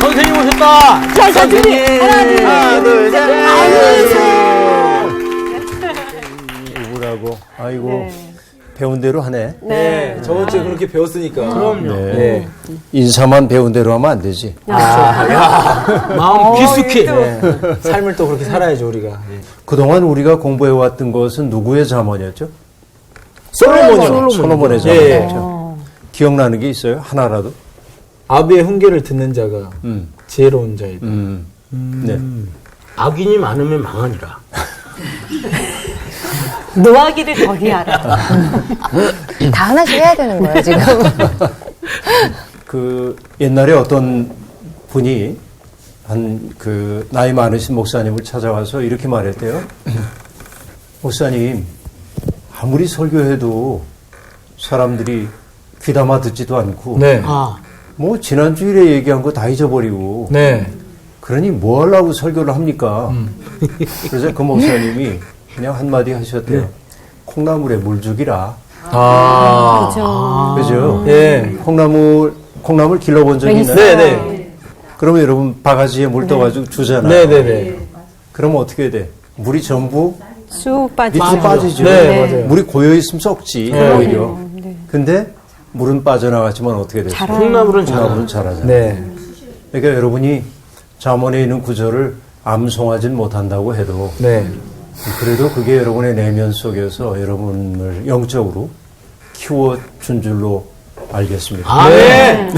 선생님 오셨다. 자, 선생님. 하나, 둘, 셋. 우울하고 아이고 네. 배운 대로 하네. 네, 저번 주에 그렇게 배웠으니까. 그럼요. 네. 인사만 배운 대로 하면 안 되지. 마음 깊숙이 삶을 또 그렇게 살아야죠 우리가. 예. 그동안 우리가 공부해 왔던 것은 누구의 잠언이었죠? 솔로몬이요. 솔로몬의 잠언이었죠. 기억나는 게 있어요? 하나라도? 아비의 훈계를 듣는 자가 지혜로운 자이다. 네. 악인이 많으면 망하니라. 노하기를 더디하라. 다 하나씩 해야 되는 거예요, 지금. 그 옛날에 어떤 분이 나이 많으신 목사님을 찾아와서 이렇게 말했대요. 목사님, 아무리 설교해도 사람들이 귀담아 듣지도 않고, 네. 뭐 지난주일에 얘기한 거 다 잊어버리고, 네. 그러니 뭐 하려고 설교를 합니까? 그래서 그 목사님이 그냥 한마디 하셨대요. 콩나물에 물 죽이라. 그죠? 예. 콩나물 길러본 적이 있나요? 네네. 그러면 여러분 바가지에 물 떠가지고 주잖아요. 네네네. 그러면 어떻게 돼? 물이 전부 쑥 밑으로 빠지죠. 네, 맞아요. 물이 고여있으면 썩지, 오히려. 근데 물은 빠져나갔지만 어떻게 됐어요? 콩나물은 콩나물은 자라잖아요. 네. 그러니까 여러분이 잠언에 있는 구절을 암송하진 못한다고 해도 네. 그래도 그게 여러분의 내면 속에서 여러분을 영적으로 키워준 줄로 알겠습니다. 네.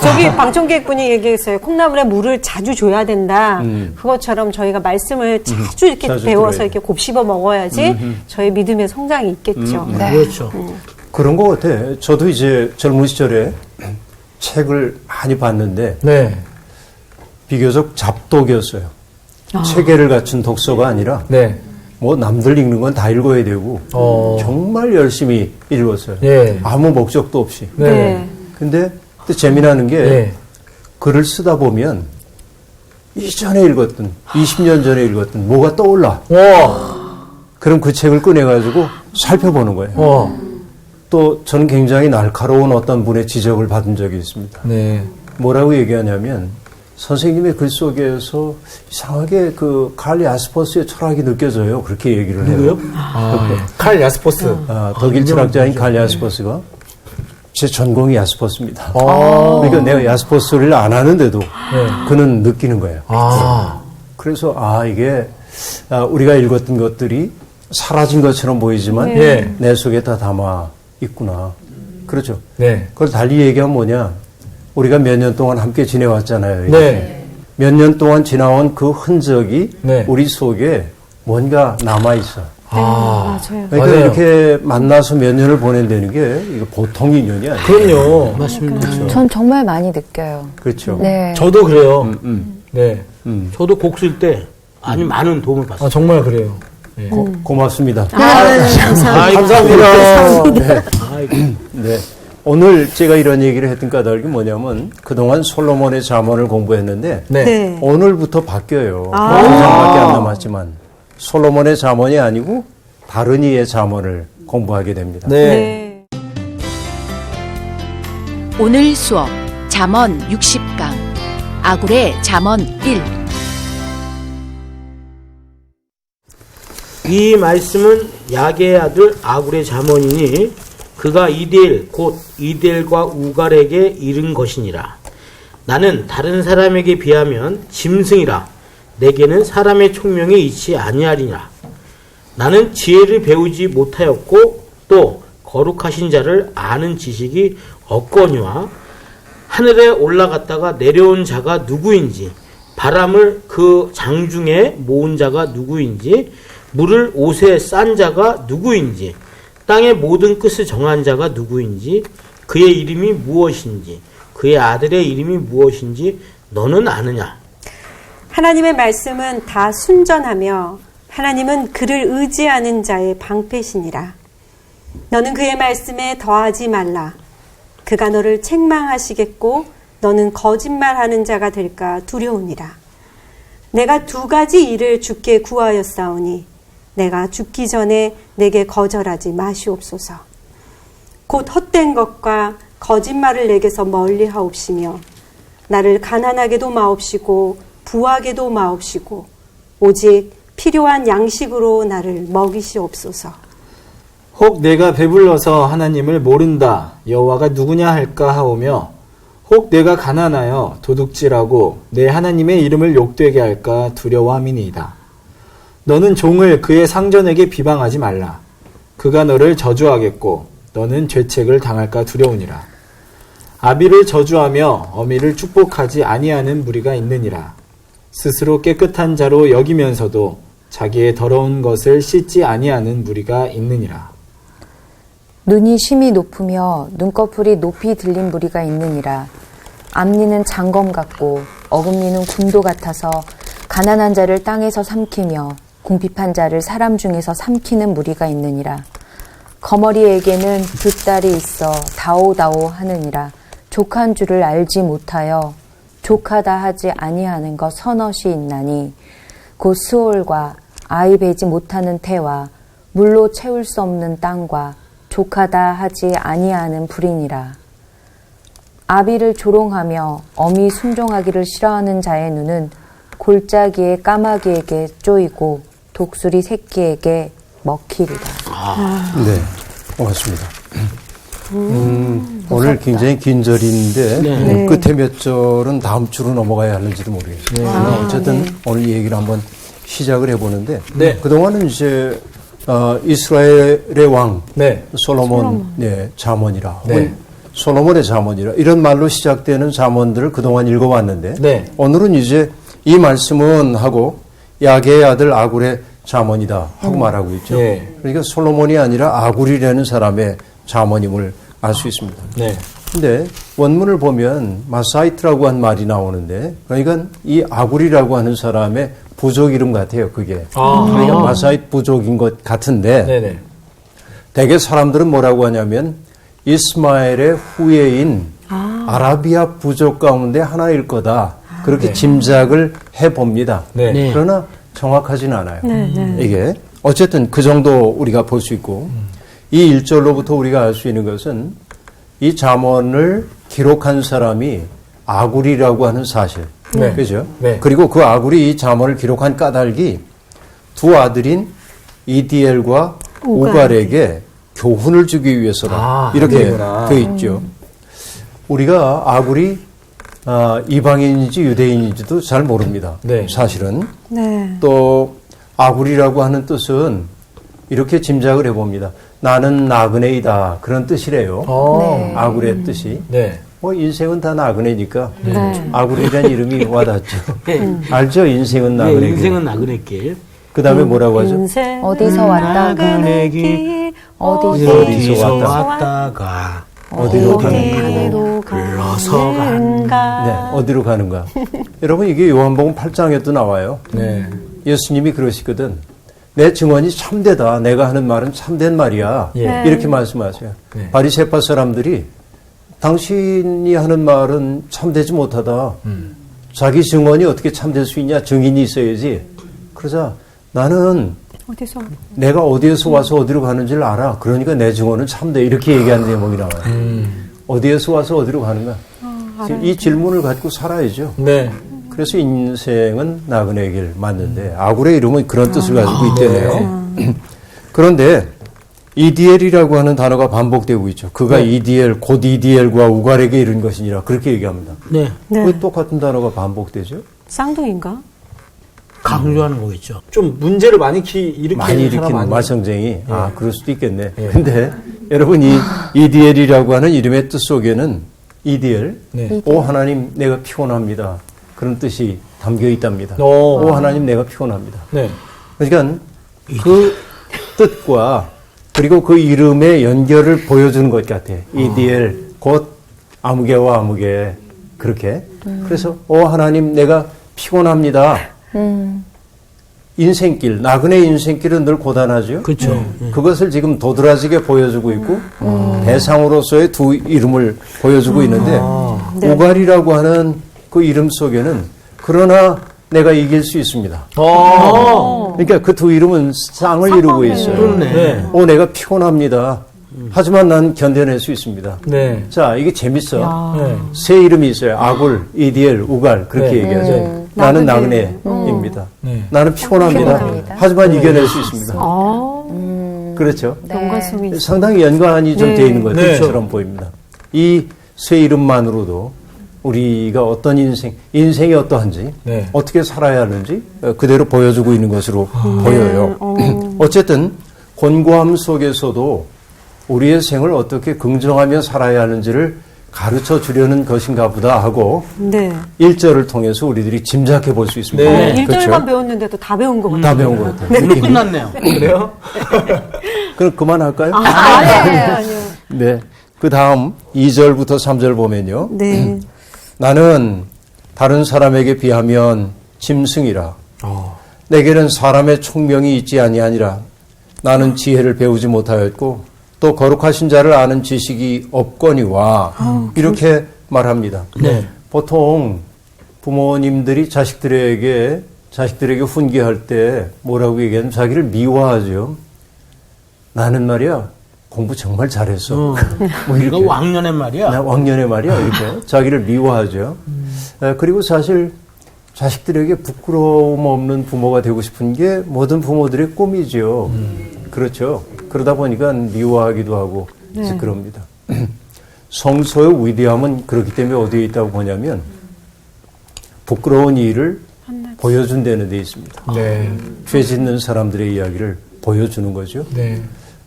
저기 방청객분이 얘기했어요. 콩나물에 물을 자주 줘야 된다. 그것처럼 저희가 말씀을 자주 이렇게 자주 배워서 들어야 이렇게 곱씹어 먹어야지 저희 믿음의 성장이 있겠죠. 그렇죠. 그런 것 같아. 저도 이제 젊은 시절에 책을 많이 봤는데 네. 비교적 잡독이었어요. 체계를 갖춘 독서가 아니라 네. 뭐 남들 읽는 건 다 읽어야 되고 정말 열심히 읽었어요. 예. 아무 목적도 없이. 네. 근데 또 재미나는 게 네. 글을 쓰다 보면 이전에 읽었던 20년 전에 읽었던 뭐가 떠올라. 그럼 그 책을 꺼내가지고 살펴보는 거예요. 또 저는 굉장히 날카로운 어떤 분의 지적을 받은 적이 있습니다. 네. 뭐라고 얘기하냐면 선생님의 글 속에서 이상하게 그 칼 야스퍼스의 철학이 느껴져요. 그렇게 얘기를 해요. 칼 야스퍼스. 독일 철학자인 칼 야스퍼스가 제 전공이 야스퍼스입니다. 그러니까 내가 야스퍼스를 안 하는데도 그는 느끼는 거예요. 그래서 이게 우리가 읽었던 것들이 사라진 것처럼 보이지만 내 속에 다 담아 있구나. 그렇죠. 네. 그걸 달리 얘기하면 뭐냐. 우리가 몇 년 동안 함께 지내왔잖아요. 이렇게. 네. 몇 년 동안 지나온 그 흔적이 네. 우리 속에 뭔가 남아있어. 맞아요. 그러니까 맞아요. 이렇게 만나서 몇 년을 보낸다는 게 이거 보통 인연이 아니에요. 그럼요. 맞습니다. 전 정말 많이 느껴요. 그렇죠. 네. 저도 그래요. 네. 저도 곡 쓸 때 아주 많은 도움을 받습니다. 정말 그래요. 네. 고맙습니다. 감사합니다. 네. 오늘 제가 이런 얘기를 했던 까닭이 뭐냐면 그동안 솔로몬의 잠언을 공부했는데 네. 오늘부터 바뀌어요. 한 장밖에 안 남았지만 솔로몬의 잠언이 아니고 다른 이의 잠언을 공부하게 됩니다. 네. 오늘 수업 잠언 60강 아굴의 잠언 1. 이 말씀은 야게의 아들 아굴의 잠언이니 그가 이데일 곧 이데일과 우갈에게 이른 것이니라. 나는 다른 사람에게 비하면 짐승이라. 내게는 사람의 총명이 있지 아니하리라. 나는 지혜를 배우지 못하였고 또 거룩하신 자를 아는 지식이 없거니와 하늘에 올라갔다가 내려온 자가 누구인지 바람을 그 장중에 모은 자가 누구인지 물을 옷에 싼 자가 누구인지 땅의 모든 끝을 정한 자가 누구인지 그의 이름이 무엇인지 그의 아들의 이름이 무엇인지 너는 아느냐. 하나님의 말씀은 다 순전하며 하나님은 그를 의지하는 자의 방패시니라. 너는 그의 말씀에 더하지 말라. 그가 너를 책망하시겠고 너는 거짓말하는 자가 될까 두려우니라. 내가 두 가지 일을 주께 구하였사오니 내가 죽기 전에 내게 거절하지 마시옵소서. 곧 헛된 것과 거짓말을 내게서 멀리 하옵시며 나를 가난하게도 마옵시고 부하게도 마옵시고 오직 필요한 양식으로 나를 먹이시옵소서. 혹 내가 배불러서 하나님을 모른다 여호와가 누구냐 할까 하오며 혹 내가 가난하여 도둑질하고 내 하나님의 이름을 욕되게 할까 두려워함이니이다. 너는 종을 그의 상전에게 비방하지 말라. 그가 너를 저주하겠고 너는 죄책을 당할까 두려우니라. 아비를 저주하며 어미를 축복하지 아니하는 무리가 있느니라. 스스로 깨끗한 자로 여기면서도 자기의 더러운 것을 씻지 아니하는 무리가 있느니라. 눈이 심히 높으며 눈꺼풀이 높이 들린 무리가 있느니라. 앞니는 장검 같고 어금니는 궁도 같아서 가난한 자를 땅에서 삼키며 궁핍한 자를 사람 중에서 삼키는 무리가 있느니라. 거머리에게는 두 딸이 있어 다오다오 하느니라. 족한 줄을 알지 못하여 족하다 하지 아니하는 것 서넛이 있나니 곧 수올과 아이 베지 못하는 태와 물로 채울 수 없는 땅과 족하다 하지 아니하는 불이니라. 아비를 조롱하며 어미 순종하기를 싫어하는 자의 눈은 골짜기에 까마귀에게 쪼이고 독수리 새끼에게 먹히리라. 네, 고맙습니다. 오늘 굉장히 긴 절인데 끝에 몇 절은 다음 주로 넘어가야 하는지도 모르겠어요. 어쨌든 오늘 이 얘기를 한번 시작을 해보는데 그동안은 이제 이스라엘의 왕 솔로몬 잠언이라 혹은 솔로몬의 잠언이라 이런 말로 시작되는 잠언들을 그동안 읽어왔는데 오늘은 이제 이 말씀은 하고 야게의 아들 아굴의 잠언이다 하고 말하고 있죠. 그러니까 솔로몬이 아니라 아굴이라는 사람의 잠언임을 알 수 있습니다. 근데 원문을 보면 마사이트라고 한 말이 나오는데 그러니까 이 아굴이라고 하는 사람의 부족 이름 같아요. 그게. 그러니까 마사이트 부족인 것 같은데 대개 사람들은 뭐라고 하냐면 이스마엘의 후예인 아라비아 부족 가운데 하나일 거다. 그렇게 짐작을 해봅니다. 그러나 정확하진 않아요. 이게 어쨌든 그 정도 우리가 볼 수 있고 이 1절로부터 우리가 알 수 있는 것은 이 잠언을 기록한 사람이 아굴이라고 하는 사실. 그죠? 그리고 그 아굴이 이 잠언을 기록한 까닭이 두 아들인 이디엘과 우갈에게 교훈을 주기 위해서다. 이렇게 되어 있죠. 우리가 아굴이 이방인인지 유대인인지도 잘 모릅니다. 사실은. 또 아굴이라고 하는 뜻은 이렇게 짐작을 해봅니다. 나는 나그네이다. 그런 뜻이래요. 아굴의 뜻이. 뭐 인생은 다 나그네니까 아굴이라는 이름이 와닿죠. 알죠? 인생은 나그네. 인생은 나그네길. 그 다음에 뭐라고 하죠? 어디서 왔다가 나그네길 어디서 왔다가 어디로 가는가? 어디로 불러서 가는가? 어디로 가는가? 여러분 이게 요한복음 8장에도 나와요. 예수님이 그러시거든. 내 증언이 참되다. 내가 하는 말은 참된 말이야. 이렇게 말씀하세요. 바리새파 사람들이 당신이 하는 말은 참되지 못하다. 자기 증언이 어떻게 참될 수 있냐? 증인이 있어야지. 그러자 나는 내가 어디에서 와서 어디로 가는지를 알아. 그러니까 내 증언은 참돼. 이렇게 얘기하는 대목이 나와요. 어디에서 와서 어디로 가는가? 이 질문을 가지고 살아야죠. 그래서 인생은 나그네 길 맞는데 아굴의 이름은 그런 뜻을 가지고 있대네요. 그런데 이디엘이라고 하는 단어가 반복되고 있죠. 그가 이디엘, 곧 이디엘과 우갈에게 이른 것이니라 그렇게 얘기합니다. 왜 똑같은 단어가 반복되죠? 쌍둥이인가? 강조하는 거겠죠. 좀 문제를 많이 일으키는 말썽쟁이. 그럴 수도 있겠네. 근데 여러분 이 이디엘이라고 하는 이름의 뜻 속에는 이디엘, 오 하나님 내가 피곤합니다. 그런 뜻이 담겨 있답니다. 오 하나님 내가 피곤합니다. 그러니까 그 뜻과 그리고 그 이름의 연결을 보여주는 것 같아. 이디엘 곧 아무개와 아무개 그렇게. 그래서 오 하나님 내가 피곤합니다. 인생길, 나그네 인생길은 늘 고단하죠. 그렇죠. 그것을 지금 도드라지게 보여주고 있고 대상으로서의 두 이름을 보여주고 있는데 우갈이라고 하는 그 이름 속에는 그러나 내가 이길 수 있습니다. 그러니까 그 두 이름은 쌍을 이루고 있어요. 내가 피곤합니다. 하지만 난 견뎌낼 수 있습니다. 네. 자, 이게 재밌어. 네. 세 이름이 있어요. 아굴, 이디엘, 우갈 그렇게 네. 얘기하죠. 나는 나그네입니다. 네. 나는 피곤합니다. 피곤합니다. 하지만 이겨낼 수 있습니다. 그렇죠. 연관성이 상당히 연관이 좀 네. 돼 있는 네. 것처럼 보입니다. 이 세 이름만으로도 우리가 어떤 인생이 어떠한지, 네. 어떻게 살아야 하는지 그대로 보여주고 있는 것으로 보여요. 어쨌든 곤고함 속에서도 우리의 생을 어떻게 긍정하며 살아야 하는지를 가르쳐 주려는 것인가 보다 하고 네. 1절을 통해서 우리들이 짐작해 볼 수 있습니다. 네. 1절만 배웠는데도 다 배운 것 같아요. 다 배운 것 같아요. 오늘 끝났네요. 그래요? 그럼 그만할까요? 아니에요. 네. 그 다음 2절부터 3절 보면요. 네. 나는 다른 사람에게 비하면 짐승이라. 내게는 사람의 총명이 있지 아니하니라. 나는 지혜를 배우지 못하였고 또 거룩하신 자를 아는 지식이 없거니와. 이렇게 말합니다. 네. 보통 부모님들이 자식들에게 훈계할 때 뭐라고 얘기하면 자기를 미워하죠. 나는 말이야 공부 정말 잘했어. 뭐 이거 왕년의 말이야. 나 왕년의 말이야 이렇게 자기를 미워하죠. 그리고 사실 자식들에게 부끄러움 없는 부모가 되고 싶은 게 모든 부모들의 꿈이죠. 그렇죠. 그러다 보니까 미워하기도 하고 그럽니다. 성소의 위대함은 그렇기 때문에 어디에 있다고 보냐면 부끄러운 일을 보여준다는 데 있습니다. 네. 죄 짓는 사람들의 이야기를 보여주는 거죠. 네.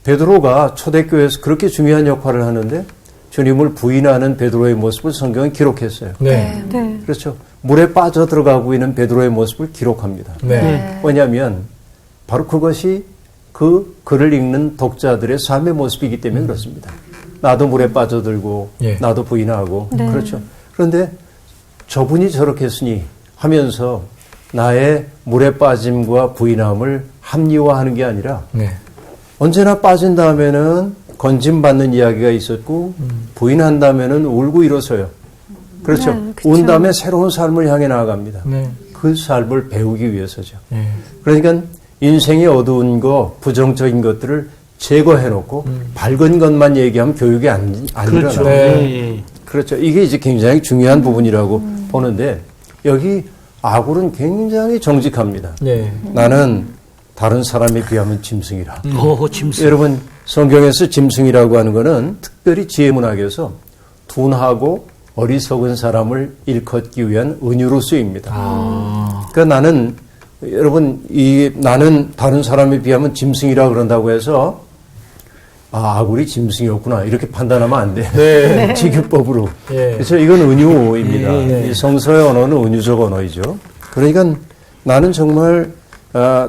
베드로가 초대교회에서 그렇게 중요한 역할을 하는데 주님을 부인하는 베드로의 모습을 성경은 기록했어요. 네. 네. 그렇죠. 물에 빠져 들어가고 있는 베드로의 모습을 기록합니다. 네. 왜냐하면 바로 그것이 그 글을 읽는 독자들의 삶의 모습이기 때문에 그렇습니다. 나도 물에 빠져들고 예. 나도 부인하고 네. 그렇죠. 그런데 저분이 저렇게 했으니 하면서 나의 물에 빠짐과 부인함을 합리화하는 게 아니라 네. 언제나 빠진 다음에는 건짐받는 이야기가 있었고 부인한 다음에는 울고 일어서요. 그렇죠. 네, 그쵸. 운 다음에 새로운 삶을 향해 나아갑니다. 네. 그 삶을 배우기 위해서죠. 네. 그러니까 인생의 어두운 거, 부정적인 것들을 제거해놓고 밝은 것만 얘기하면 교육이 안 그렇죠. 일어나요. 네. 그렇죠. 이게 이제 굉장히 중요한 부분이라고 보는데 여기 아굴은 굉장히 정직합니다. 네. 나는 다른 사람에 비하면 짐승이라. 짐승. 여러분 성경에서 짐승이라고 하는 것은 특별히 지혜문학에서 둔하고 어리석은 사람을 일컫기 위한 은유로 쓰입니다. 그러니까 나는 여러분 나는 다른 사람에 비하면 짐승이라 그런다고 해서 아굴이 짐승이었구나 이렇게 판단하면 안 돼. 네. 직유법으로. 예. 그래서 이건 은유입니다. 네. 이 성서의 언어는 은유적 언어이죠. 그러니까 나는 정말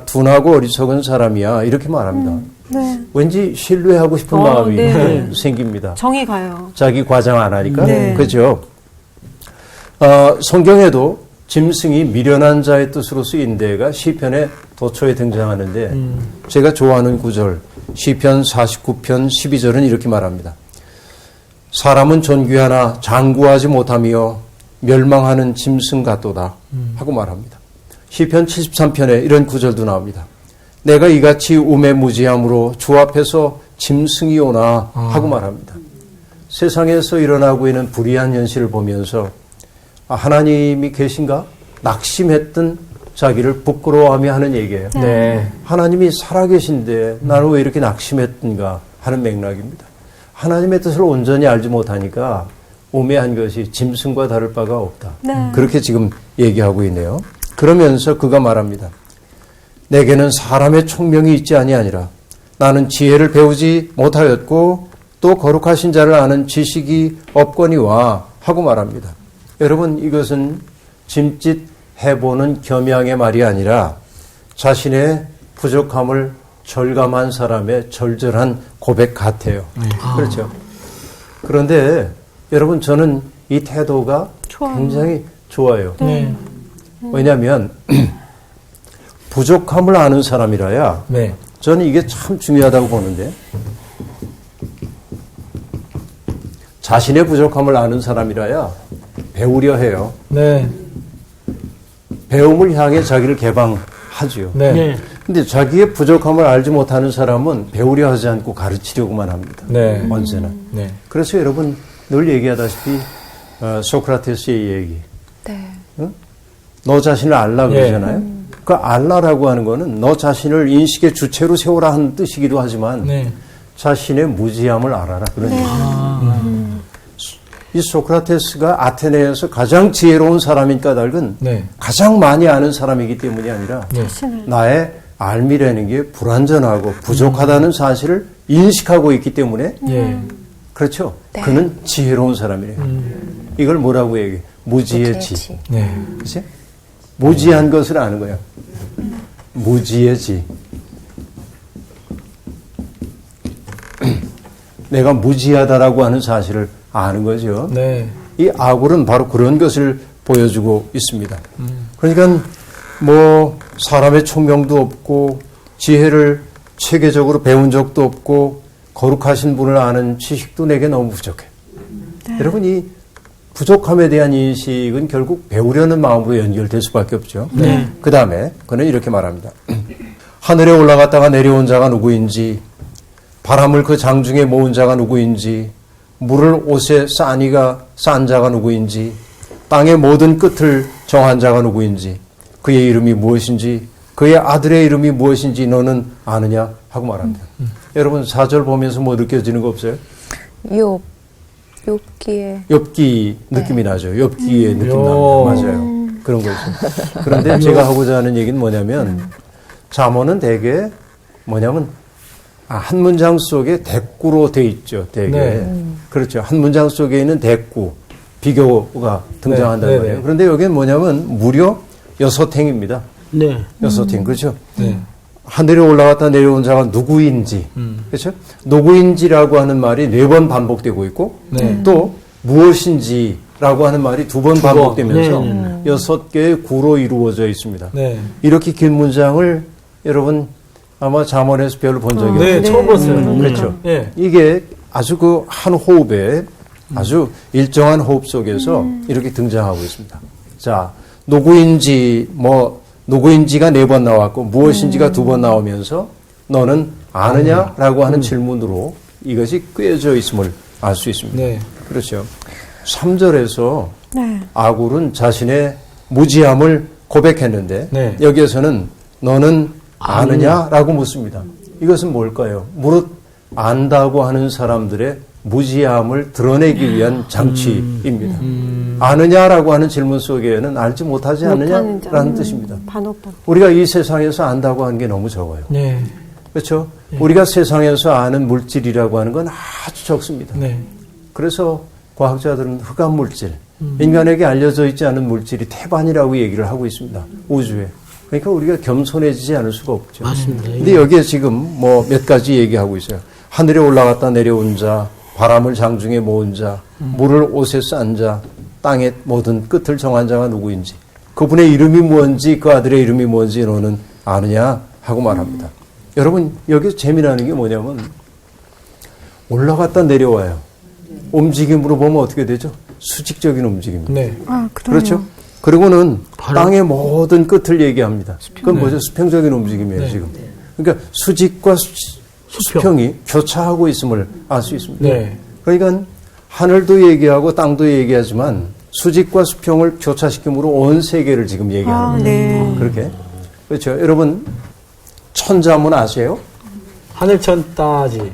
둔하고 어리석은 사람이야 이렇게 말합니다. 네. 왠지 신뢰하고 싶은 어, 마음이 네. 생깁니다. 정이 가요. 자기 과장 안 하니까. 네. 그렇죠. 성경에도 짐승이 미련한 자의 뜻으로 쓰인 데가 시편의 도초에 등장하는데 제가 좋아하는 구절 시편 49편 12절은 이렇게 말합니다. 사람은 존귀하나 장구하지 못하며 멸망하는 짐승 같도다 하고 말합니다. 시편 73편에 이런 구절도 나옵니다. 내가 이같이 우매무지함으로 주 앞에서 짐승이 오나 하고 말합니다. 세상에서 일어나고 있는 불의한 현실을 보면서 하나님이 계신가? 낙심했던 자기를 부끄러워하며 하는 얘기예요. 네. 하나님이 살아계신데 나는 왜 이렇게 낙심했던가 하는 맥락입니다. 하나님의 뜻을 온전히 알지 못하니까 우매한 것이 짐승과 다를 바가 없다. 네. 그렇게 지금 얘기하고 있네요. 그러면서 그가 말합니다. 내게는 사람의 총명이 있지 아니하니라. 나는 지혜를 배우지 못하였고 또 거룩하신 자를 아는 지식이 없거니와 하고 말합니다. 여러분 이것은 짐짓 해보는 겸양의 말이 아니라 자신의 부족함을 절감한 사람의 절절한 고백 같아요. 그렇죠. 그런데 여러분 저는 이 태도가 좋아요. 굉장히 좋아요. 네. 왜냐하면 부족함을 아는 사람이라야 네. 저는 이게 참 중요하다고 보는데 자신의 부족함을 아는 사람이라야 배우려 해요. 네. 배움을 향해 자기를 개방하지요. 네. 네. 근데 자기의 부족함을 알지 못하는 사람은 배우려 하지 않고 가르치려고만 합니다. 네. 언제나. 네. 그래서 여러분 늘 얘기하다시피 소크라테스의 얘기. 네. 너 자신을 알라 예. 그러잖아요. 그 알라라고 하는 거는 너 자신을 인식의 주체로 세우라 하는 뜻이기도 하지만 네. 자신의 무지함을 알아라 그런 얘기예요. 이 소크라테스가 아테네에서 가장 지혜로운 사람인 까닭은 네. 가장 많이 아는 사람이기 때문이 아니라 네. 나의 알미라는 게 불완전하고 부족하다는 사실을 인식하고 있기 때문에 예. 그렇죠. 그는 지혜로운 사람이래요. 이걸 뭐라고 얘기해? 무지의 지. 네. 그치? 무지한 것을 아는 거예요. 무지의 지. 내가 무지하다라고 하는 사실을 아는 거죠. 네. 이 아굴은 바로 그런 것을 보여주고 있습니다. 그러니까 뭐 사람의 총명도 없고 지혜를 체계적으로 배운 적도 없고 거룩하신 분을 아는 지식도 내게 너무 부족해. 여러분 이 부족함에 대한 인식은 결국 배우려는 마음으로 연결될 수밖에 없죠. 그 다음에 그는 이렇게 말합니다. 하늘에 올라갔다가 내려온 자가 누구인지 바람을 그 장중에 모은 자가 누구인지 물을 옷에 싼 자가 누구인지 땅의 모든 끝을 정한 자가 누구인지 그의 이름이 무엇인지 그의 아들의 이름이 무엇인지 너는 아느냐 하고 말합니다. 여러분 4절 보면서 뭐 느껴지는 거 없어요? 욥기에 엽기 느낌이 나죠. 엽기의 느낌 요. 납니다. 맞아요. 그런 거죠. 그런데 제가 하고자 하는 얘기는 뭐냐면 잠언은 대개 뭐냐면 한 문장 속에 대꾸로 돼 있죠. 대개. 네. 그렇죠. 한 문장 속에 있는 대꾸, 비교가 등장한다는 네. 거예요. 그런데 여기는 뭐냐면 무려 6행입니다. 네. 6행. 그렇죠. 네. 하늘에 올라갔다 내려온 자가 누구인지, 그렇죠? 누구인지라고 하는 말이 4번 반복되고 있고, 네. 또 무엇인지라고 하는 말이 2번 반복되면서 네. 6개의 구로 이루어져 있습니다. 네. 이렇게 긴 문장을 여러분 아마 잠언에서 별로 본 적이 네. 없죠. 처음 봤어요. 그렇죠. 네. 이게 아주 그 한 호흡에 아주 일정한 호흡 속에서 이렇게 등장하고 있습니다. 자, 누구인지가 4번 나왔고 무엇인지가 2번 나오면서 너는 아느냐라고 하는 질문으로 이것이 꿰어져 있음을 알 수 있습니다. 네. 그렇죠. 3절에서 네. 아굴은 자신의 무지함을 고백했는데 네. 여기에서는 너는 아느냐라고 묻습니다. 이것은 뭘까요? 무릇 안다고 하는 사람들의 무지함을 드러내기 위한 장치입니다. 아느냐라고 하는 질문 속에는 알지 못하지 않느냐라는 뜻입니다. 반어법. 우리가 이 세상에서 안다고 하는 게 너무 적어요. 네. 그렇죠? 우리가 세상에서 아는 물질이라고 하는 건 아주 적습니다. 네. 그래서 과학자들은 흑암 물질, 인간에게 알려져 있지 않은 물질이 태반이라고 얘기를 하고 있습니다. 우주에. 그러니까 우리가 겸손해지지 않을 수가 없죠. 맞습니다. 근데 여기에 지금 뭐 몇 가지 얘기하고 있어요. 하늘에 올라갔다 내려온 자, 바람을 장중에 모은 자, 물을 옷에 싼 자, 땅의 모든 끝을 정한 자가 누구인지, 그분의 이름이 뭔지, 그 아들의 이름이 뭔지 너는 아느냐 하고 말합니다. 여러분 여기서 재미나는 게 뭐냐면 올라갔다 내려와요. 움직임으로 보면 어떻게 되죠? 수직적인 움직임입니다. 네. 아, 그래요. 그렇죠? 그리고는 땅의 모든 끝을 얘기합니다. 그건 뭐죠? 수평적인 움직임이에요, 네. 지금. 그러니까 수직과 수평이 교차하고 있음을 알 수 있습니다. 네. 그러니까 하늘도 얘기하고 땅도 얘기하지만 수직과 수평을 교차시킴으로 온 세계를 지금 얘기하는 거예요. 네. 그렇게. 그렇죠. 여러분, 천자문 아세요? 하늘천 따지.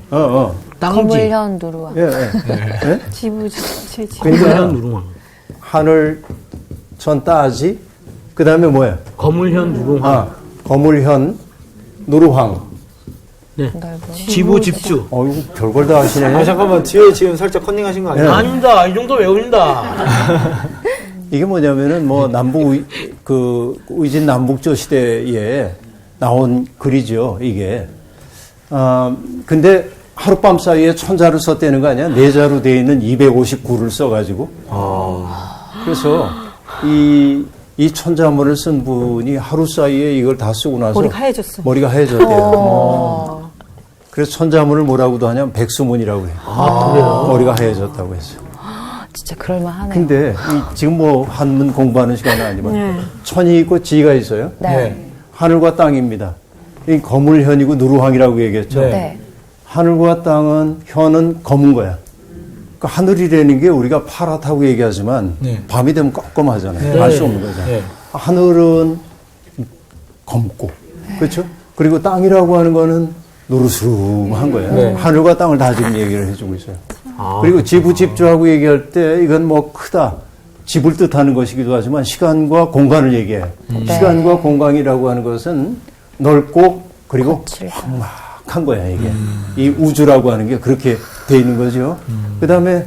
땅지. 거물현 누르와 예, 예. 예? 지부지. 그러니까 누룽황. 하늘, 천 따지, 그 다음에 뭐야? 거물현 누룽황. 거물현, 누르황. 네. 지부 집주. 어이구, 별걸 다 하시네. 아, 잠깐만. 뒤에 지금 살짝 컨닝하신 거 아니에요? 아닙니다. 이 정도 외웁니다. 이게 뭐냐면은 뭐 의진 남북조 시대에 나온 글이죠, 이게. 근데 하룻밤 사이에 천자를 썼다는 거 아니야? 내자로 되어 있는 259를 써가지고. 그래서 이 천자문을 쓴 분이 하루 사이에 이걸 다 쓰고 나서 머리가 하얘졌어. 머리가 하얘졌대요. 그래서 천자문을 뭐라고도 하냐면 백수문이라고 해요. 그래요? 머리가 하얘졌다고 했어요. 진짜 그럴만하네요. 근데 지금 뭐 한문 공부하는 시간은 아니지만 네. 천이 있고 지가 있어요. 네. 하늘과 땅입니다. 이 거물현이고 누루황이라고 얘기했죠. 네. 네. 하늘과 땅은 현은 검은 거야. 그 하늘이라는 게 우리가 파랗다고 얘기하지만 네. 밤이 되면 껌껌하잖아요. 네. 알 수 없는 거죠. 네. 하늘은 검고 그렇죠? 그리고 땅이라고 하는 거는 노르스름한 거예요. 네. 하늘과 땅을 다 지금 얘기를 해주고 있어요. 그리고 지부집주하고 얘기할 때 이건 뭐 크다. 집을 뜻하는 것이기도 하지만 시간과 공간을 얘기해요. 시간과 공간이라고 하는 것은 넓고 그리고 험악한 거야 이게. 이 우주라고 하는 게 그렇게 돼 있는 거죠. 그다음에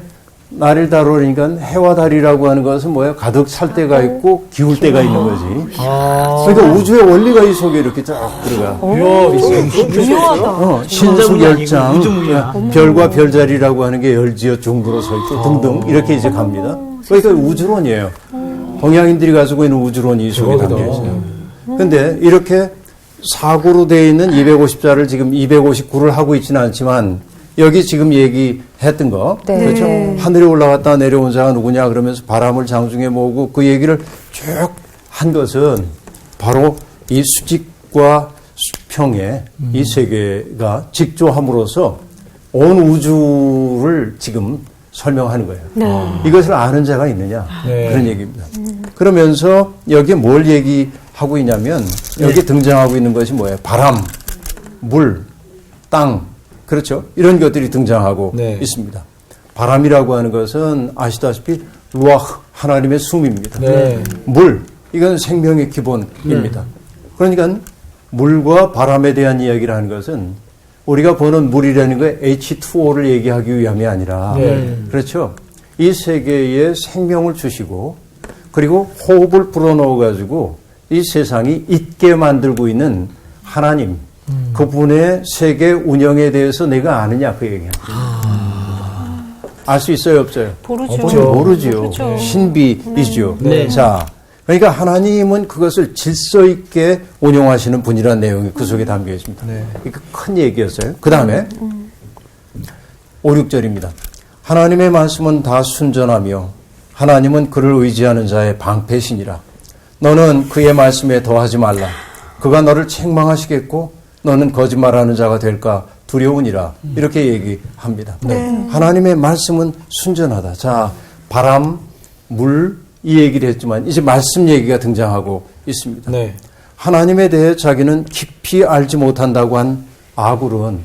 날을 다루니까 해와 달이라고 하는 것은 뭐예요? 가득 찰 때가 있고 기울 때가 있는 거지. 그러니까 우주의 원리가 이 속에 이렇게 쫙 들어가. 유명하다. 신수열장, 우주문이야. 별과 별자리라고 하는 게 열지어 중부로 서 있고 등등 이렇게 이제 갑니다. 그러니까 우주론이에요. 동양인들이 가지고 있는 우주론이 이 속에 담겨 있어요. 근데 이렇게 사고로 되어 있는 250자를 지금 259를 하고 있지는 않지만 여기 지금 얘기했던 거 네. 그렇죠? 하늘에 올라갔다 내려온 자가 누구냐 그러면서 바람을 장중에 모으고 그 얘기를 쭉 한 것은 바로 이 수직과 수평의 이 세계가 직조함으로써 온 우주를 지금 설명하는 거예요. 이것을 아는 자가 있느냐 네. 그런 얘기입니다. 그러면서 여기에 뭘 얘기하고 있냐면 여기 등장하고 있는 것이 뭐예요? 바람, 물, 땅 그렇죠? 이런 것들이 등장하고 네. 있습니다. 바람이라고 하는 것은 아시다시피 루아흐 하나님의 숨입니다. 네. 물 이건 생명의 기본입니다. 그러니까 물과 바람에 대한 이야기를 하는 것은 우리가 보는 물이라는 거 H2O를 얘기하기 위함이 아니라 네. 그렇죠. 이 세계에 생명을 주시고 그리고 호흡을 불어넣어 가지고 이 세상이 있게 만들고 있는 하나님 그분의 세계 운영에 대해서 내가 아느냐 그 얘기합니다. 알 수 있어요 없어요? 모르죠. 모르죠. 그렇죠. 신비이죠. 네. 자, 그러니까 하나님은 그것을 질서 있게 운영하시는 분이라는 내용이 그 속에 담겨 있습니다. 네. 이거 큰 얘기였어요. 그 다음에 5, 6절입니다. 하나님의 말씀은 다 순전하며 하나님은 그를 의지하는 자의 방패시니라. 너는 그의 말씀에 더하지 말라. 그가 너를 책망하시겠고 너는 거짓말하는 자가 될까 두려우니라. 이렇게 얘기합니다. 하나님의 말씀은 순전하다. 자, 바람, 물, 이 얘기를 했지만 이제 말씀 얘기가 등장하고 있습니다. 네. 하나님에 대해 자기는 깊이 알지 못한다고 한 아굴은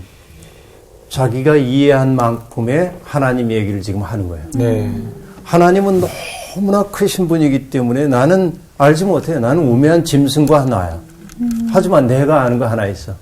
자기가 이해한 만큼의 하나님 얘기를 지금 하는 거예요. 네. 하나님은 너무나 크신 분이기 때문에 나는 알지 못해요. 나는 우매한 짐승과 하나야. 하지만 내가 아는 거 하나 있어.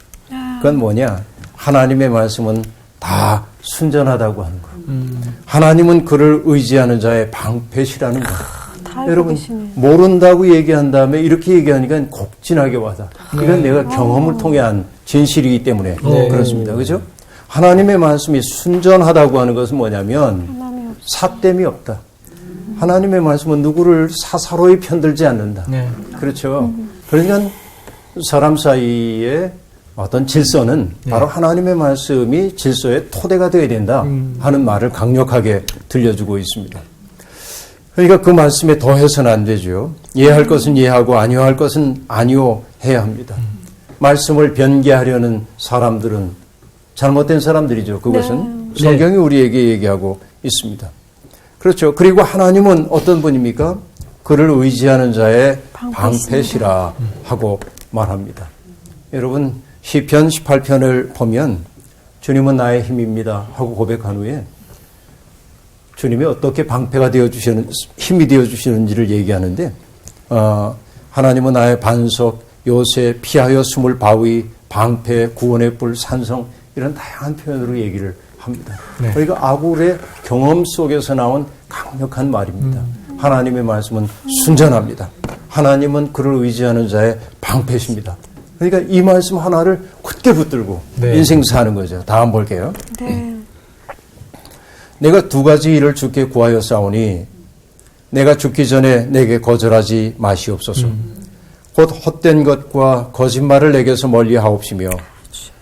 그건 뭐냐? 하나님의 말씀은 다 순전하다고 하는 거예요. 하나님은 그를 의지하는 자의 방패시라는 거예요. 여러분 모른다고 얘기한 다음에 이렇게 얘기하니까 곡진하게 와닿아. 이건 내가 경험을 통해 한 진실이기 때문에 그렇습니다. 그렇죠? 하나님의 말씀이 순전하다고 하는 것은 뭐냐면 삿됨이 없다. 하나님의 말씀은 누구를 사사로이 편들지 않는다. 네. 그렇죠. 그러니까 사람 사이에 어떤 질서는 바로 하나님의 말씀이 질서의 토대가 되어야 된다 하는 말을 강력하게 들려주고 있습니다. 그러니까 그 말씀에 더해서는 안 되죠. 이해할 것은 이해하고 아니할 것은 아니오해야 합니다. 말씀을 변개하려는 사람들은 잘못된 사람들이죠. 그것은 성경이 우리에게 얘기하고 있습니다. 그렇죠. 그리고 하나님은 어떤 분입니까? 그를 의지하는 자의 방패시라 하고 말합니다. 여러분 시편 18편을 보면 주님은 나의 힘입니다 하고 고백한 후에 주님이 어떻게 방패가 되어주시는, 힘이 되어주시는지를 얘기하는데, 하나님은 나의 반석, 요새, 피하여 숨을 바위, 방패, 구원의 뿔, 산성, 이런 다양한 표현으로 얘기를 합니다. 네. 그러니까 아굴의 경험 속에서 나온 강력한 말입니다. 하나님의 말씀은 순전합니다. 하나님은 그를 의지하는 자의 방패십니다. 그러니까 이 말씀 하나를 굳게 붙들고 네. 인생 사는 거죠. 다음 볼게요. 네. 내가 두 가지 일을 주께 구하여 싸우니 내가 죽기 전에 내게 거절하지 마시옵소서. 곧 헛된 것과 거짓말을 내게서 멀리 하옵시며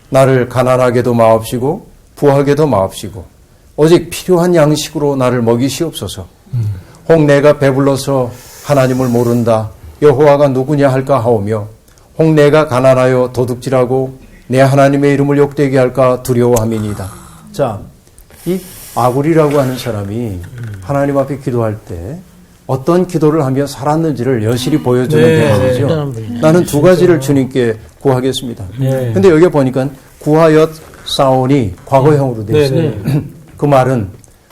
나를 가난하게도 마옵시고 부하게도 마옵시고 오직 필요한 양식으로 나를 먹이시옵소서. 혹 내가 배불러서 하나님을 모른다 여호와가 누구냐 할까 하오며 혹 내가 가난하여 도둑질하고 내 하나님의 이름을 욕되게 할까 두려워함이니이다. 자, 이 아굴이라고 하는 사람이 하나님 앞에 기도할 때 어떤 기도를 하며 살았는지를 여실히 보여주는 대목이죠. 나는 두 가지를 주님께 구하겠습니다. 근데 여기 보니까 구하였 사온이 과거형으로 되어 있어요. 그 말은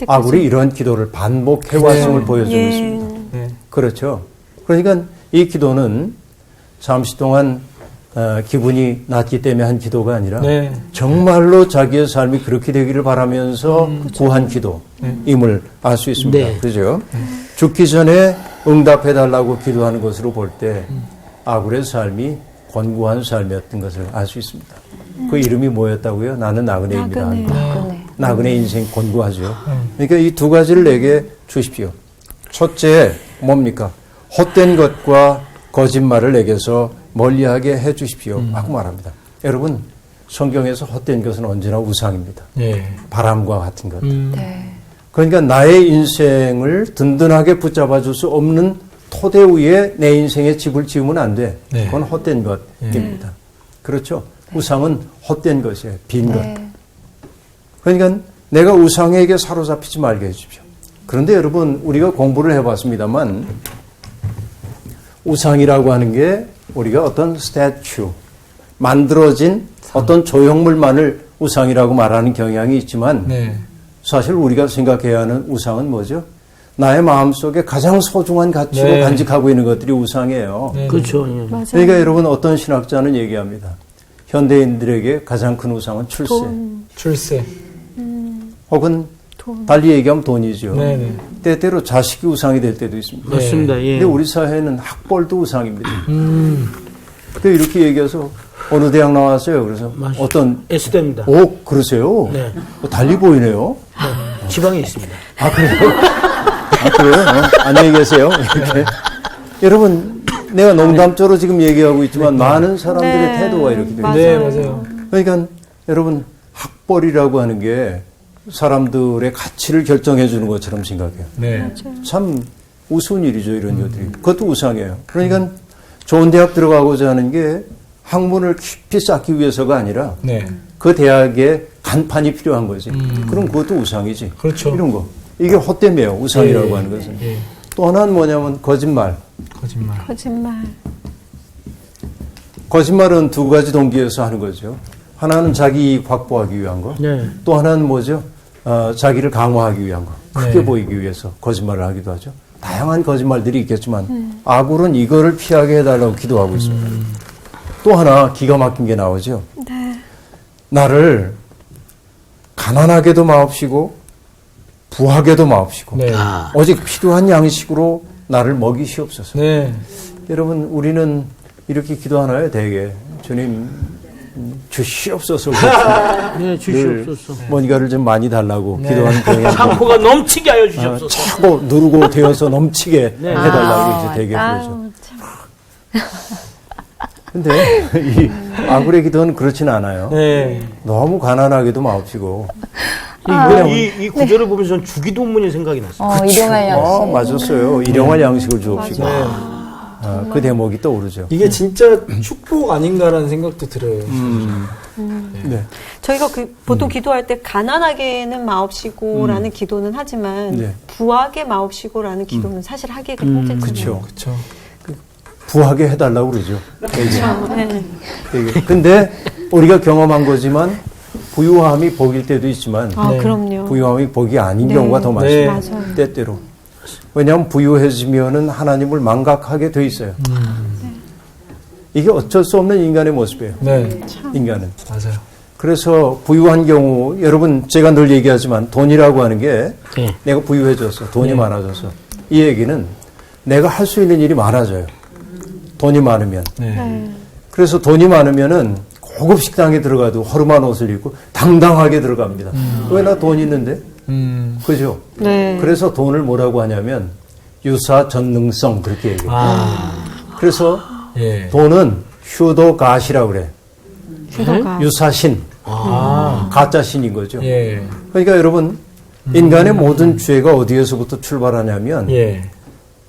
아굴이 이런 기도를 반복해왔음을 보여주고 있습니다. 그렇죠. 그러니까 이 기도는 잠시 동안 기분이 낮기 때문에 한 기도가 아니라 정말로 자기의 삶이 그렇게 되기를 바라면서 구한 기도임을 알 수 있습니다. 그죠? 죽기 전에 응답해달라고 기도하는 것으로 볼 때 아굴의 삶이 권고한 삶이었던 것을 알 수 있습니다. 그 이름이 뭐였다고요? 나는 나그네입니다. 나그네 인생 권고하죠. 그러니까 이 두 가지를 내게 주십시오. 첫째 뭡니까? 헛된 것과 거짓말을 내게서 멀리하게 해 주십시오. 하고 말합니다. 여러분, 성경에서 헛된 것은 언제나 우상입니다. 바람과 같은 것. 그러니까 나의 인생을 든든하게 붙잡아 줄 수 없는 토대 위에 내 인생의 집을 지으면 안 돼. 그건 헛된 것입니다. 그렇죠? 우상은 헛된 것이에요. 빈 것. 그러니까 내가 우상에게 사로잡히지 말게 해주십시오. 그런데 여러분, 우리가 공부를 해봤습니다만 우상이라고 하는 게 우리가 어떤 스태츄, 만들어진 어떤 조형물만을 우상이라고 말하는 경향이 있지만 사실 우리가 생각해야 하는 우상은 뭐죠? 나의 마음속에 가장 소중한 가치로 간직하고 있는 것들이 우상이에요. 그렇죠. 그러니까 여러분, 어떤 신학자는 얘기합니다. 현대인들에게 가장 큰 우상은 출세. 출세. 혹은 달리 얘기하면 돈이죠. 때때로 자식이 우상이 될 때도 있습니다. 맞습니다. 근데 우리 사회는 학벌도 우상입니다. 그 이렇게 얘기해서 어느 대학 나왔어요? 그래서 어떤 S대입니다. 오, 그러세요? 달리 보이네요. 지방에 있습니다. 아, 그래요? 아, 그래요? 안녕히 계세요. 이렇게. 여러분, 내가 농담조로 지금 얘기하고 있지만 많은 사람들의 태도가 이렇게 됩니다. 맞아요. 그러니까 여러분, 학벌이라고 하는 게 사람들의 가치를 결정해 주는 것처럼 생각해요. 참 우스운 일이죠, 이런 것들이. 그것도 우상이에요. 그러니까 좋은 대학 들어가고자 하는 게 학문을 깊이 쌓기 위해서가 아니라 그 대학에 간판이 필요한 거지. 그럼 그것도 우상이지. 그렇죠. 이런 거. 이게 헛됨이에요, 우상이라고 하는 것은. 또 하나는 뭐냐면 거짓말. 거짓말은 두 가지 동기에서 하는 거죠. 하나는 자기 이익 확보하기 위한 거. 또 하나는 뭐죠? 자기를 강화하기 위한 거. 크게 보이기 위해서 거짓말을 하기도 하죠. 다양한 거짓말들이 있겠지만 아굴은 이거를 피하게 해달라고 기도하고 있습니다. 또 하나 기가 막힌 게 나오죠. 나를 가난하게도 마옵시고 부하게도 마옵시고 오직 필요한 양식으로 나를 먹이시옵소서. 여러분, 우리는 이렇게 기도하나요? 대개 주님 주시옵소서. 주시옵소서. 뭔가를 좀 많이 달라고 기도하는 경향이 창고가 넘치게 하여 주시옵소서. 차고 누르고 되어서 넘치게 해달라고 이제 대개 그러죠. 근데 이 아굴의 기도는 그렇지는 않아요. 너무 가난하게도 마옵시고. 이 구절을 보면서 저는 주기도문이 생각이 났어요. 일용할 양식. 맞았어요. 일용할 양식을 주옵시고. 그 대목이 떠오르죠. 이게 진짜 축복 아닌가라는 생각도 들어요. 저희가 보통 기도할 때 가난하게는 마옵시고라는 기도는 하지만 부하게 마옵시고라는 기도는 사실 하기가 힘들잖아요. 그렇죠. 부하게 해달라고 그러죠. 근데 우리가 경험한 거지만 부유함이 복일 때도 있지만 그럼요. 부유함이 복이 아닌 경우가 더 많습니다. 때때로. 왜냐하면 부유해지면은 하나님을 망각하게 돼 있어요. 이게 어쩔 수 없는 인간의 모습이에요. 인간은. 맞아요. 그래서 부유한 경우, 여러분 제가 늘 얘기하지만 돈이라고 하는 게 내가 부유해졌어. 돈이 많아져서. 이 얘기는 내가 할 수 있는 일이 많아져요. 돈이 많으면. 그래서 돈이 많으면은 고급 식당에 들어가도 허름한 옷을 입고 당당하게 들어갑니다. 왜 나 돈 있는데? 그죠? 그래서 돈을 뭐라고 하냐면 유사전능성 그렇게 얘기해요. 그래서 돈은 휴도가시라고 그래. 유사신. 가짜신인 거죠. 그러니까 여러분 인간의 모든 죄가 어디에서부터 출발하냐면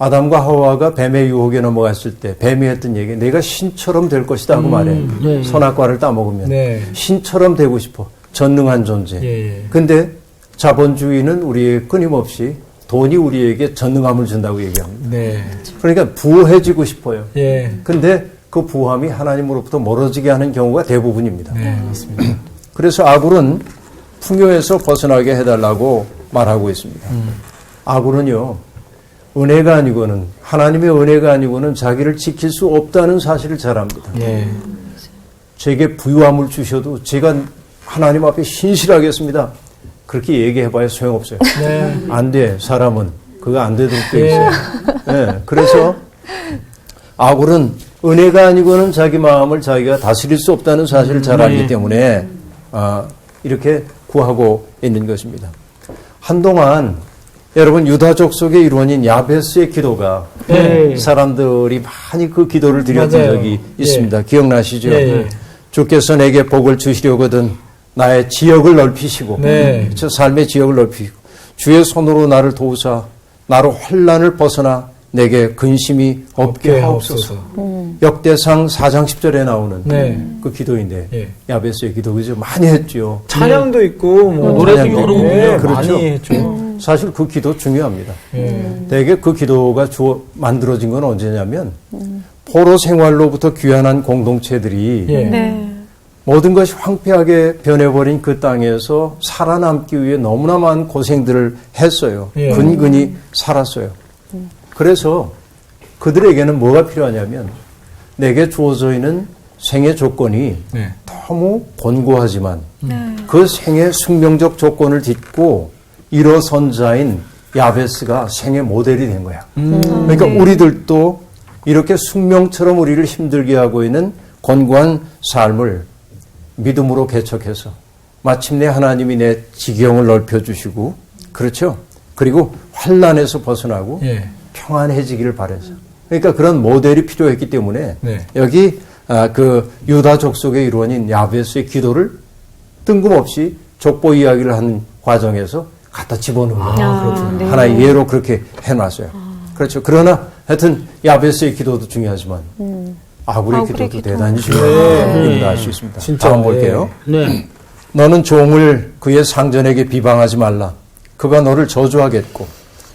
아담과 하와가 뱀의 유혹에 넘어갔을 때 뱀이 했던 얘기, 내가 신처럼 될 것이다 하고 말해. 네. 선악과를 따먹으면 네. 신처럼 되고 싶어. 전능한 존재. 예. 근데 자본주의는 우리에게 끊임없이 돈이 우리에게 전능함을 준다고 얘기합니다. 네. 그러니까 부해지고 싶어요. 예. 근데 그 부함이 하나님으로부터 멀어지게 하는 경우가 대부분입니다. 네, 맞습니다. 그래서 아굴은 풍요에서 벗어나게 해달라고 말하고 있습니다. 아굴은요, 은혜가 아니고는, 하나님의 은혜가 아니고는 자기를 지킬 수 없다는 사실을 잘 압니다. 예. 제게 부유함을 주셔도 제가 하나님 앞에 신실하겠습니다. 그렇게 얘기해봐야 소용없어요. 네. 안 돼, 사람은. 그거 안 되도록 돼 있어요. 네, 그래서 아굴은 은혜가 아니고는 자기 마음을 자기가 다스릴 수 없다는 사실을 잘 알기 때문에 이렇게 구하고 있는 것입니다. 한동안 여러분 유다족 속의 일원인 야베스의 기도가 네. 사람들이 많이 그 기도를 드렸던 맞아요. 적이 있습니다. 기억나시죠? 예. 주께서 내게 복을 주시려거든 나의 지역을 넓히시고 네. 저 삶의 지역을 넓히시고 주의 손으로 나를 도우사 나로 환난을 벗어나 내게 근심이 없게 하옵소서. 역대상 4장 10절에 나오는 네. 그 기도인데 예. 야베스의 기도 그죠? 많이 했죠. 찬양도 있고 뭐 노래도 찬양도 여러 있고. 곡 네, 그렇죠. 많이 했죠. 사실 그 기도 중요합니다. 예. 대개 그 기도가 만들어진 건 언제냐면 포로 생활로부터 귀환한 공동체들이 예. 네. 모든 것이 황폐하게 변해버린 그 땅에서 살아남기 위해 너무나 많은 고생들을 했어요. 예. 근근히 살았어요. 그래서 그들에게는 뭐가 필요하냐면 내게 주어져 있는 생애 조건이 네. 너무 곤고하지만 그 생애 숙명적 조건을 딛고 일어선 자인 야베스가 생애 모델이 된 거야. 그러니까 우리들도 이렇게 숙명처럼 우리를 힘들게 하고 있는 곤고한 삶을 믿음으로 개척해서 마침내 하나님이 내 지경을 넓혀주시고 그렇죠. 그리고 환난에서 벗어나고 예. 평안해지기를 바라서. 그러니까 그런 모델이 필요했기 때문에 네. 여기 그 유다 족속의 일원인 야베스의 기도를 뜬금없이 족보 이야기를 하는 과정에서 갖다 집어넣은 거예요. 네. 하나의 예로 그렇게 해놨어요. 그렇죠. 그러나 하여튼 야베스의 기도도 중요하지만 아굴의 기도도 기도. 대단히 중요합니다. 알 수 있습니다. 진짜, 다음 볼게요. 네. 너는 종을 그의 상전에게 비방하지 말라. 그가 너를 저주하겠고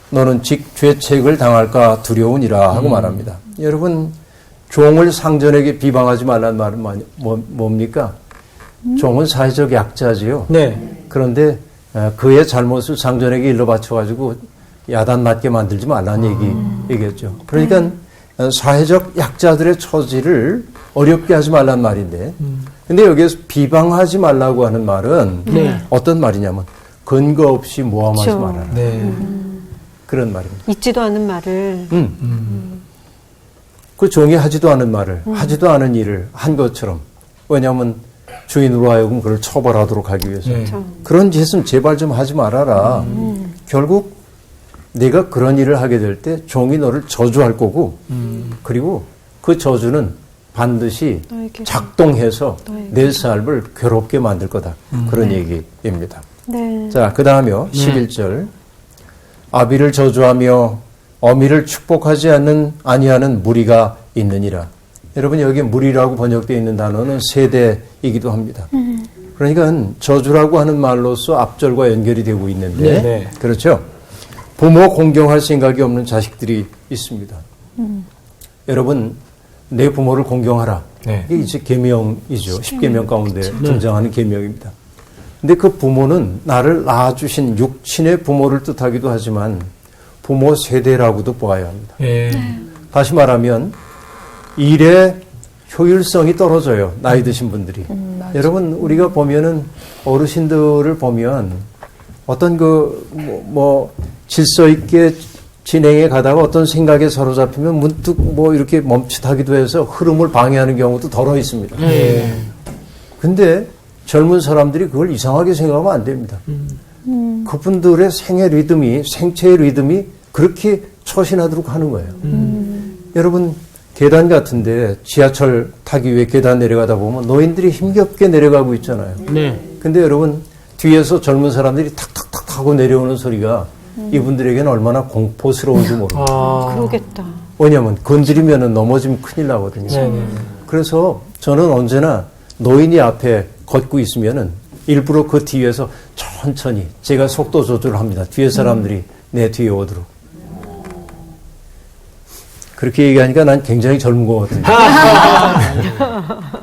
너는 직 죄책을 당할까 두려우니라 하고 말합니다. 여러분 종을 상전에게 비방하지 말라는 말은 뭡니까? 종은 사회적 약자지요. 네. 그런데 그의 잘못을 상전에게 일러 바쳐가지고 야단 맞게 만들지 말라는 얘기였죠. 그러니까 사회적 약자들의 처지를 어렵게 하지 말란 말인데 근데 여기에서 비방하지 말라고 하는 말은 네. 어떤 말이냐면 근거 없이 모함하지 그렇죠. 말아라. 네. 그런 말입니다. 있지도 않은 말을 그 종이 하지도 않은 말을 하지도 않은 일을 한 것처럼 왜냐하면 주인으로 하여금 그를 처벌하도록 하기 위해서 네. 그런 짓은 제발 좀 하지 말아라. 결국 네가 그런 일을 하게 될 때 종이 너를 저주할 거고 그리고 그 저주는 반드시 너에게. 작동해서 너에게. 내 삶을 괴롭게 만들 거다. 그런 얘기입니다. 네. 자, 그 다음에요. 11절. 아비를 저주하며 어미를 축복하지 아니하는 무리가 있느니라. 여러분 여기 무리라고 번역되어 있는 단어는 세대이기도 합니다. 그러니까 저주라고 하는 말로서 앞절과 연결이 되고 있는데 네. 그렇죠. 부모 공경할 생각이 없는 자식들이 있습니다. 여러분 내 부모를 공경하라. 네. 이게 이제 계명이죠. 10계명 가운데 등장하는 계명입니다. 근데 그 부모는 나를 낳아주신 육친의 부모를 뜻하기도 하지만 부모 세대라고도 보아야 합니다. 예. 다시 말하면 일의 효율성이 떨어져요. 나이 드신 분들이. 여러분 우리가 보면은 어르신들을 보면 어떤 질서 있게 진행해 가다가 어떤 생각에 사로잡히면 문득 이렇게 멈칫하기도 해서 흐름을 방해하는 경우도 덜어 있습니다. 근데 젊은 사람들이 그걸 이상하게 생각하면 안 됩니다. 그분들의 생의 생체의 리듬이 그렇게 처신하도록 하는 거예요. 여러분 계단 같은데 지하철 타기 위해 계단 내려가다 보면 노인들이 힘겹게 내려가고 있잖아요. 네. 근데 여러분 뒤에서 젊은 사람들이 탁탁탁 하고 내려오는 소리가 이분들에게는 얼마나 공포스러운지 모릅니다. 그러겠다. 왜냐하면 건드리면 넘어지면 큰일 나거든요. 그래서 저는 언제나 노인이 앞에 걷고 있으면은 일부러 그 뒤에서 천천히 제가 속도 조절을 합니다. 뒤에 사람들이 내 뒤에 오도록. 그렇게 얘기하니까 난 굉장히 젊은 것 같은데.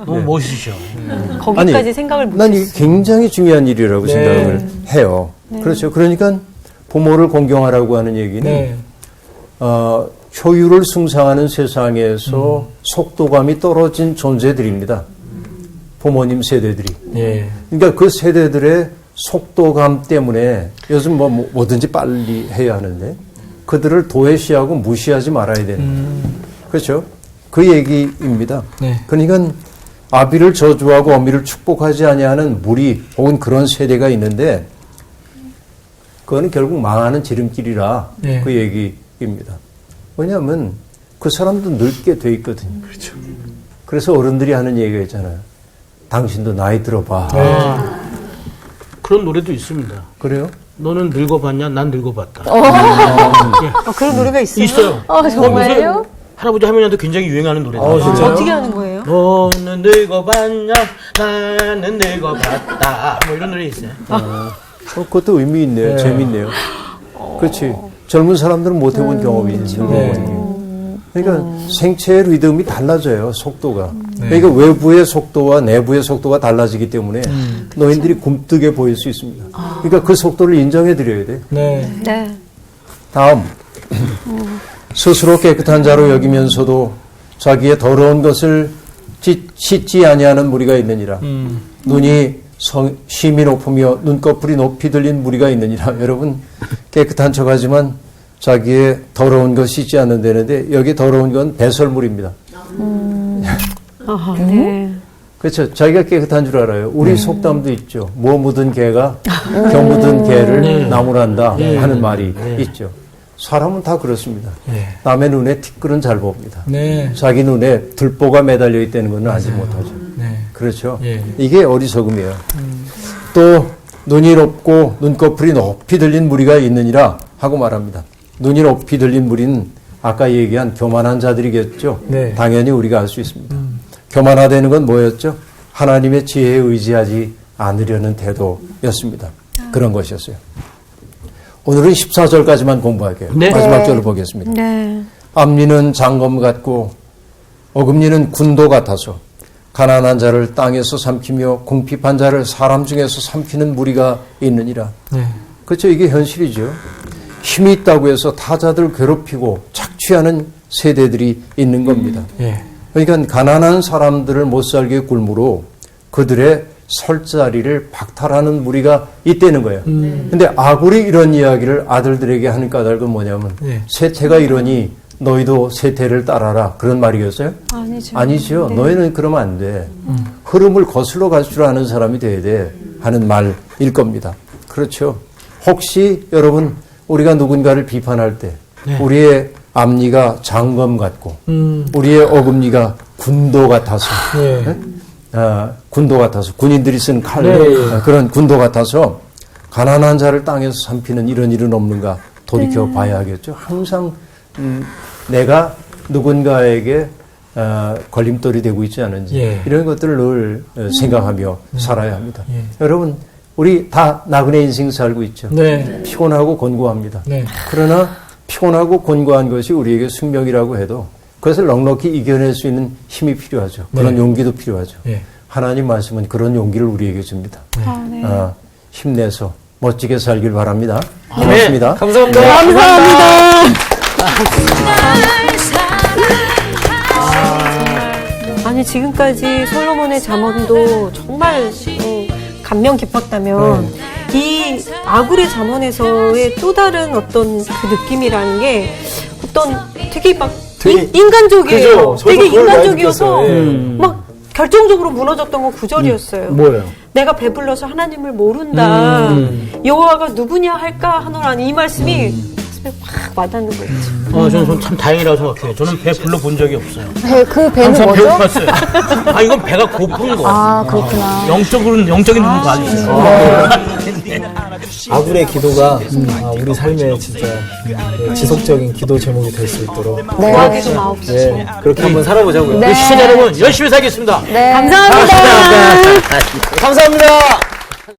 너무 멋있으셔. 거기까지 생각을 못 난 이게 했어요. 굉장히 중요한 일이라고 생각을 해요. 그렇죠. 그러니까 부모를 공경하라고 하는 얘기는 효율을 숭상하는 세상에서 속도감이 떨어진 존재들입니다. 부모님 세대들이. 그러니까 그 세대들의 속도감 때문에 요즘 뭐든지 빨리 해야 하는데 그들을 도외시하고 무시하지 말아야 되는 그렇죠? 그 얘기입니다. 그러니까 아비를 저주하고 어미를 축복하지 아니하는 무리 혹은 그런 세대가 있는데 그거는 결국 망하는 지름길이라 그 얘기입니다. 왜냐하면 그 사람도 늙게 돼 있거든요. 그렇죠. 그래서 어른들이 하는 얘기가 있잖아요. 당신도 나이 들어봐. 그런 노래도 있습니다. 그래요? 너는 늙어봤냐? 난 늙어봤다. 그런 노래가 있어요? 있어요. 정말요? 할아버지 할머니한테 굉장히 유행하는 노래다. 어떻게 하는 거예요? 너는 늙어봤냐? 나는 늙어봤다. 뭐 이런 노래 있어요. 그것도 의미 있네요. 재밌네요. 그렇지. 젊은 사람들은 못 해본 경험이 있는 거거든요. 그러니까 생체의 리듬이 달라져요. 속도가. 그러니까 외부의 속도와 내부의 속도가 달라지기 때문에 노인들이 굼뜨게 보일 수 있습니다. 그러니까 그 속도를 인정해 드려야 돼요. 네. 다음. 스스로 깨끗한 자로 여기면서도 자기의 더러운 것을 씻지 아니하는 무리가 있느니라. 눈이 심이 높으며 눈꺼풀이 높이 들린 무리가 있느니라. 여러분 깨끗한 척하지만 자기의 더러운 것 씻지 않는다는데 여기 더러운 건 배설물입니다. 네. 그렇죠. 자기가 깨끗한 줄 알아요. 우리 속담도 있죠. 뭐 묻은 개가 겨 묻은 개를 나무란다 하는 말이 있죠. 사람은 다 그렇습니다. 남의 눈에 티끌은 잘 봅니다. 자기 눈에 들보가 매달려 있다는 것은 알지 못하죠. 그렇죠. 이게 어리석음이에요. 또 눈이 높고 눈꺼풀이 높이 들린 무리가 있느니라 하고 말합니다. 눈이 높이 들린 무리는 아까 얘기한 교만한 자들이겠죠. 당연히 우리가 알 수 있습니다. 교만하다는 건 뭐였죠? 하나님의 지혜에 의지하지 않으려는 태도였습니다. 그런 것이었어요. 오늘은 14절까지만 공부할게요. 마지막 절을 보겠습니다. 앞니는 장검 같고 어금니는 군도 같아서 가난한 자를 땅에서 삼키며 궁핍한 자를 사람 중에서 삼키는 무리가 있느니라. 그렇죠. 이게 현실이죠. 힘이 있다고 해서 타자들 괴롭히고 착취하는 세대들이 있는 겁니다. 그러니까 가난한 사람들을 못 살게 굶으로 그들의 설 자리를 박탈하는 무리가 있다는 거예요. 근데 아굴이 이런 이야기를 아들들에게 하는 까닭은 뭐냐면 세태가 이러니 너희도 세태를 따라라 그런 말이겠어요? 아니죠. 너희는 그러면 안 돼. 흐름을 거슬러 갈 줄 아는 사람이 돼야 돼 하는 말일 겁니다. 그렇죠. 혹시 여러분 우리가 누군가를 비판할 때 우리의 앞니가 장검 같고 우리의 어금니가 군도 같아서 군도 같아서 군인들이 쓴 칼 그런 군도 같아서 가난한 자를 땅에서 삼키는 이런 일은 없는가 돌이켜 봐야 하겠죠. 항상 내가 누군가에게 걸림돌이 되고 있지 않은지 이런 것들을 늘 생각하며 살아야 합니다. 여러분 우리 다 나그네 인생 살고 있죠. 피곤하고 곤고합니다. 그러나 피곤하고 곤고한 것이 우리에게 숙명이라고 해도 그것을 넉넉히 이겨낼 수 있는 힘이 필요하죠. 그런 용기도 필요하죠. 하나님 말씀은 그런 용기를 우리에게 줍니다. 힘내서 멋지게 살길 바랍니다. 고맙습니다. 감사합니다. 아니 지금까지 솔로몬의 잠언도 정말 감명 깊었다면 이 아굴의 잠언에서의 또 다른 어떤 그 느낌이라는 게 어떤 되게 막 인간적이에요. 되게 인간적이어서 막 결정적으로 무너졌던 건 구절이었어요. 뭐예요? 내가 배불러서 하나님을 모른다. 여호와가 누구냐 할까 하노라. 이 말씀이 가슴에 확 와닿는 거죠. 저는 참 다행이라고 생각해요. 저는 배 불러본 적이 없어요. 그 배는 항상 뭐죠? 배고팠어요. 이건 배가 고픈 거. 아, 그렇구나. 영적인 부분도 아니죠. 아굴의 기도가 우리 삶에 진짜 지속적인 기도 제목이 될 수 있도록 네. 구하기도 마옵시고. 네, 그렇게 한번 살아보자고요. 네. 시청자 여러분 열심히 살겠습니다. 네. 감사합니다. 감사합니다.